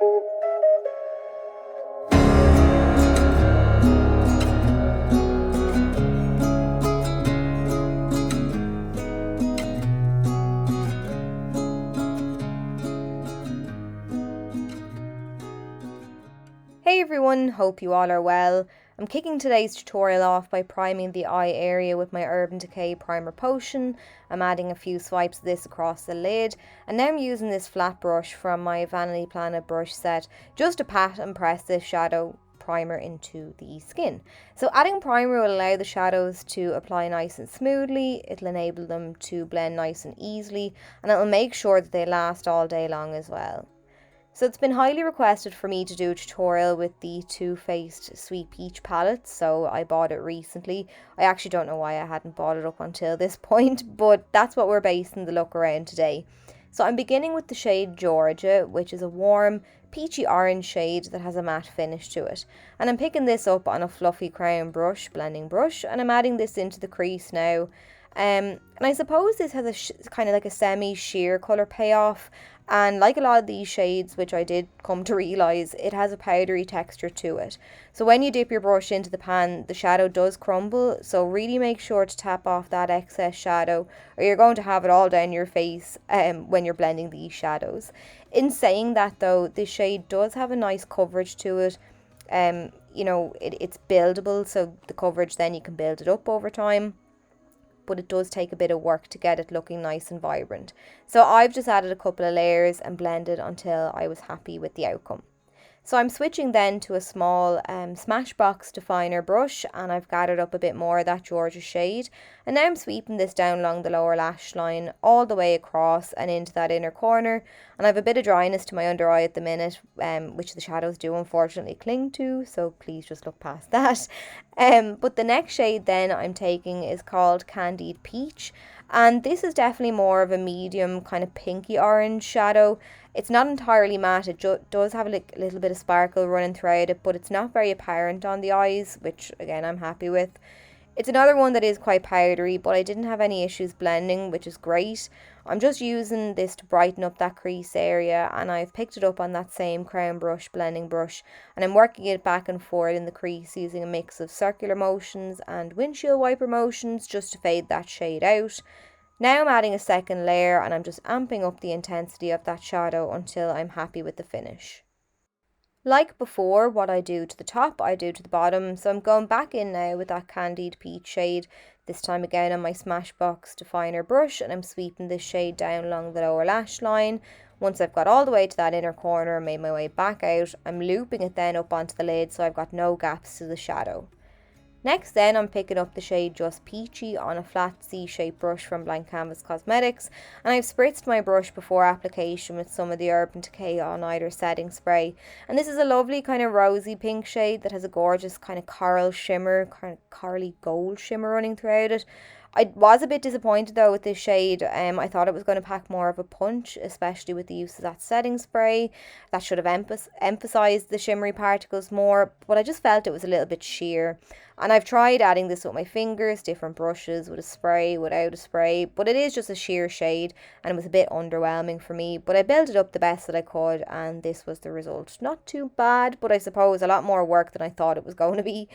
Hey everyone, hope you all are well. I'm kicking today's tutorial off by priming the eye area with my Urban Decay Primer Potion. I'm adding a few swipes of this across the lid, and now I'm using this flat brush from my Vanity Planet brush set just to pat and press this shadow primer into the skin. So adding primer will allow the shadows to apply nice and smoothly, it'll enable them to blend nice and easily, and it'll make sure that they last all day long as well. So it's been highly requested for me to do a tutorial with the Too Faced Sweet Peach palette, so I bought it recently. I actually don't know why I hadn't bought it up until this point, but that's what we're basing the look around today. So I'm beginning with the shade Georgia, which is a warm peachy orange shade that has a matte finish to it. And I'm picking this up on a fluffy crown brush, blending brush, and I'm adding this into the crease now. And I suppose this has a kind of like a semi-sheer colour payoff, and like a lot of these shades, which I did come to realise, it has a powdery texture to it. So when you dip your brush into the pan, the shadow does crumble, so really make sure to tap off that excess shadow, or you're going to have it all down your face when you're blending these shadows. In saying that though, this shade does have a nice coverage to it. It's buildable, so the coverage then you can build it up over time, but it does take a bit of work to get it looking nice and vibrant. So I've just added a couple of layers and blended until I was happy with the outcome. So I'm switching then to a small Smashbox definer brush, and I've gathered up a bit more of that Georgia shade, and now I'm sweeping this down along the lower lash line all the way across and into that inner corner. And I have a bit of dryness to my under eye at the minute, which the shadows do unfortunately cling to, so please just look past that. But the next shade then I'm taking is called Candied Peach, and this is definitely more of a medium kind of pinky orange shadow. It's not entirely matte, it does have a little bit of sparkle running throughout it, but it's not very apparent on the eyes, which again I'm happy with. It's another one that is quite powdery, but I didn't have any issues blending, which is great. I'm just using this to brighten up that crease area, and I've picked it up on that same crown brush, blending brush, and I'm working it back and forth in the crease using a mix of circular motions and windshield wiper motions just to fade that shade out. Now I'm adding a second layer, and I'm just amping up the intensity of that shadow until I'm happy with the finish. Like before, what I do to the top, I do to the bottom, so I'm going back in now with that Candied Peach shade, this time again on my Smashbox definer brush, and I'm sweeping this shade down along the lower lash line. Once I've got all the way to that inner corner and made my way back out, I'm looping it then up onto the lid so I've got no gaps to the shadow. Next then I'm picking up the shade Just Peachy on a flat C-shaped brush from Blank Canvas Cosmetics, and I've spritzed my brush before application with some of the Urban Decay All Nighter setting spray, and this is a lovely kind of rosy pink shade that has a gorgeous kind of coral shimmer, kind of corally gold shimmer running throughout it. I was a bit disappointed though with this shade. I thought it was going to pack more of a punch, especially with the use of that setting spray. That should have emphasised the shimmery particles more, but I just felt it was a little bit sheer. And I've tried adding this with my fingers, different brushes, with a spray, without a spray, but it is just a sheer shade, and it was a bit underwhelming for me. But I built it up the best that I could, and this was the result. Not too bad, but I suppose a lot more work than I thought it was going to be.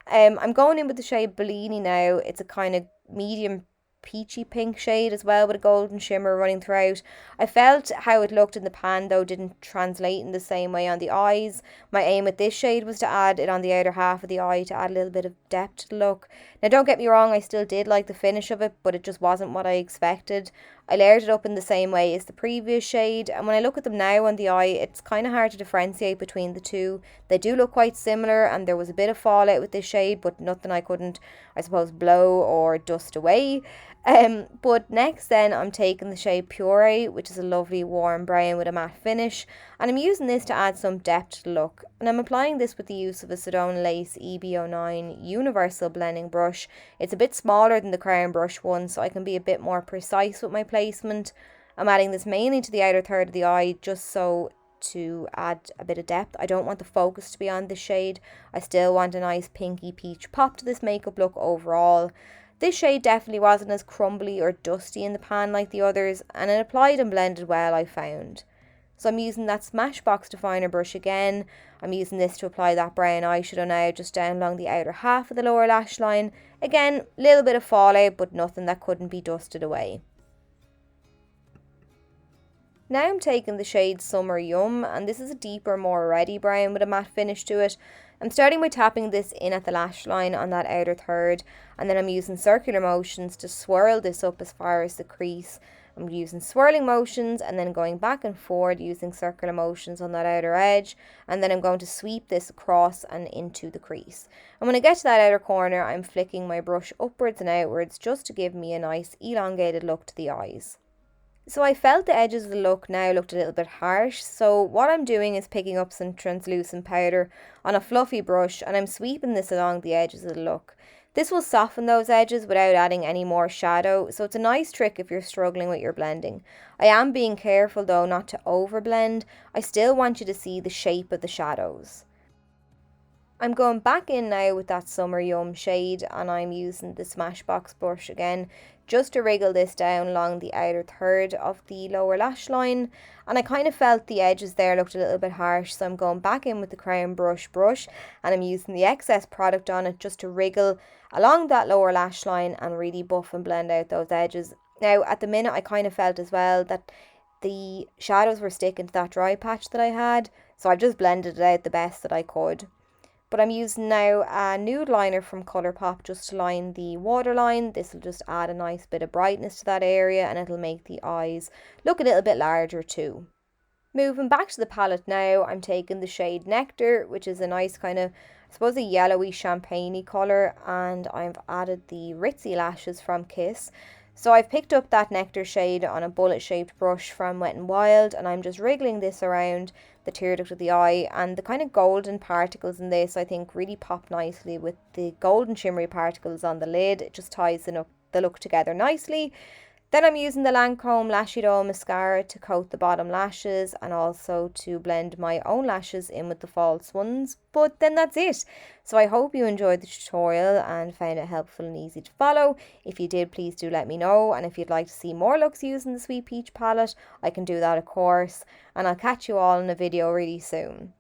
I'm going in with the shade Bellini now. It's a kind of medium peachy pink shade as well, with a golden shimmer running throughout. I felt how it looked in the pan though didn't translate in the same way on the eyes. My aim with this shade was to add it on the outer half of the eye to add a little bit of depth to the look. Now don't get me wrong, I still did like the finish of it, but it just wasn't what I expected. I layered it up in the same way as the previous shade, and when I look at them now on the eye, it's kind of hard to differentiate between the two. They do look quite similar, and there was a bit of fallout with this shade, but nothing I couldn't, I suppose, blow or dust away. But next then I'm taking the shade Puree, which is a lovely warm brown with a matte finish, and I'm using this to add some depth to the look, and I'm applying this with the use of a Sedona Lace EB09 universal blending brush. It's a bit smaller than the crown brush one, so I can be a bit more precise with my placement. I'm adding this mainly to the outer third of the eye just so to add a bit of depth. I don't want the focus to be on the shade. I still want a nice pinky peach pop to this makeup look overall. This shade definitely wasn't as crumbly or dusty in the pan like the others, and it applied and blended well, I found. So I'm using that Smashbox definer brush again. I'm using this to apply that brown eyeshadow now, just down along the outer half of the lower lash line. Again, a little bit of fallout, but nothing that couldn't be dusted away. Now I'm taking the shade Summer Yum, and this is a deeper, more reddy brown with a matte finish to it. I'm starting by tapping this in at the lash line on that outer third, and then I'm using circular motions to swirl this up as far as the crease. I'm using swirling motions and then going back and forward using circular motions on that outer edge, and then I'm going to sweep this across and into the crease. And when I get to that outer corner, I'm flicking my brush upwards and outwards just to give me a nice elongated look to the eyes. So I felt the edges of the look now looked a little bit harsh, so what I'm doing is picking up some translucent powder on a fluffy brush and I'm sweeping this along the edges of the look. This will soften those edges without adding any more shadow, so it's a nice trick if you're struggling with your blending. I am being careful though not to overblend. I still want you to see the shape of the shadows. I'm going back in now with that Summer Yum shade and I'm using the Smashbox brush again just to wriggle this down along the outer third of the lower lash line, and I kind of felt the edges there looked a little bit harsh, so I'm going back in with the Crown brush and I'm using the excess product on it just to wriggle along that lower lash line and really buff and blend out those edges. Now at the minute I kind of felt as well that the shadows were sticking to that dry patch that I had, so I've just blended it out the best that I could. But I'm using now a nude liner from Colourpop just to line the waterline. This will just add a nice bit of brightness to that area and it'll make the eyes look a little bit larger too. Moving back to the palette now, I'm taking the shade Nectar, which is a nice kind of, I suppose, a yellowy champagne-y colour, and I've added the Ritzy lashes from Kiss. So I've picked up that Nectar shade on a bullet-shaped brush from Wet n Wild, and I'm just wriggling this around the tear duct of the eye, and the kind of golden particles in this I think really pop nicely with the golden shimmery particles on the lid. It just ties the look together nicely. Then I'm using the Lancome Lashy Doll mascara to coat the bottom lashes and also to blend my own lashes in with the false ones. But then that's it. So I hope you enjoyed the tutorial and found it helpful and easy to follow. If you did, please do let me know. And if you'd like to see more looks using the Sweet Peach palette, I can do that of course. And I'll catch you all in a video really soon.